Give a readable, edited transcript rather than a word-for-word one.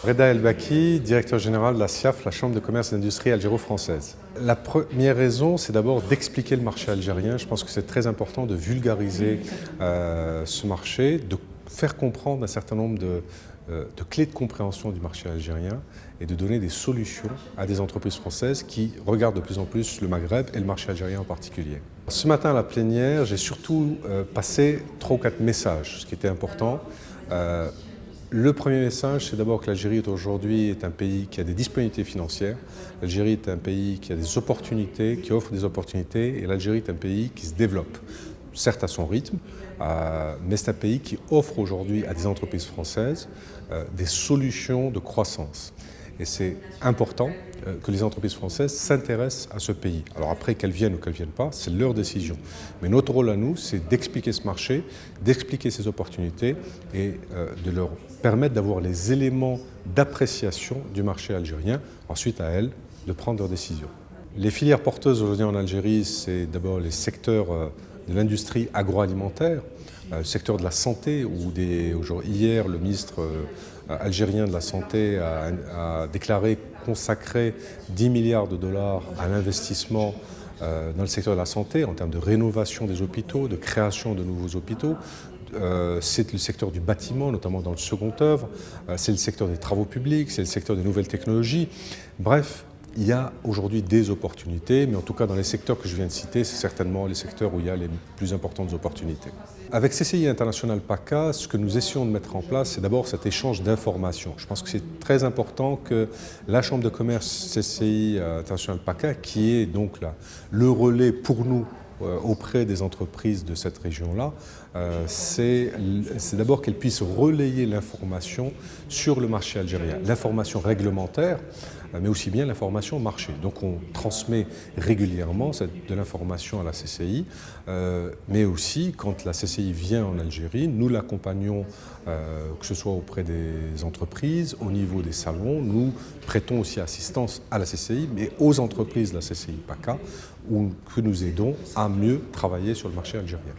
Reda El-Baki, directeur général de la SIAF, la Chambre de commerce et d'industrie algéro-française. La première raison, c'est d'abord d'expliquer le marché algérien. Je pense que c'est très important de vulgariser ce marché, de faire comprendre un certain nombre de clés de compréhension du marché algérien et de donner des solutions à des entreprises françaises qui regardent de plus en plus le Maghreb et le marché algérien en particulier. Ce matin à la plénière, j'ai surtout passé 3 ou 4 messages, ce qui était important. Le premier message, c'est d'abord que l'Algérie aujourd'hui est un pays qui a des disponibilités financières. L'Algérie est un pays qui a des opportunités, qui offre des opportunités, et l'Algérie est un pays qui se développe, certes à son rythme, mais c'est un pays qui offre aujourd'hui à des entreprises françaises des solutions de croissance. Et c'est important que les entreprises françaises s'intéressent à ce pays. Alors après, qu'elles viennent ou qu'elles ne viennent pas, c'est leur décision. Mais notre rôle à nous, c'est d'expliquer ce marché, d'expliquer ces opportunités et de leur permettre d'avoir les éléments d'appréciation du marché algérien. Ensuite, à elles de prendre leurs décisions. Les filières porteuses aujourd'hui en Algérie, c'est d'abord les secteurs de l'industrie agroalimentaire, le secteur de la santé, où hier le ministre algérien de la Santé a déclaré consacrer 10 milliards de dollars à l'investissement dans le secteur de la santé en termes de rénovation des hôpitaux, de création de nouveaux hôpitaux. C'est le secteur du bâtiment, notamment dans le second œuvre, c'est le secteur des travaux publics, c'est le secteur des nouvelles technologies. Bref, il y a aujourd'hui des opportunités, mais en tout cas dans les secteurs que je viens de citer, c'est certainement les secteurs où il y a les plus importantes opportunités. Avec CCI International PACA, ce que nous essayons de mettre en place, c'est d'abord cet échange d'informations. Je pense que c'est très important que la Chambre de commerce CCI International PACA, qui est donc le relais pour nous auprès des entreprises de cette région-là, c'est d'abord qu'elles puissent relayer l'information sur le marché algérien, l'information réglementaire, mais aussi bien l'information marché. Donc on transmet régulièrement de l'information à la CCI, mais aussi quand la CCI vient en Algérie, nous l'accompagnons, que ce soit auprès des entreprises, au niveau des salons, nous prêtons aussi assistance à la CCI, mais aux entreprises de la CCI PACA, que nous aidons à mieux travailler sur le marché algérien.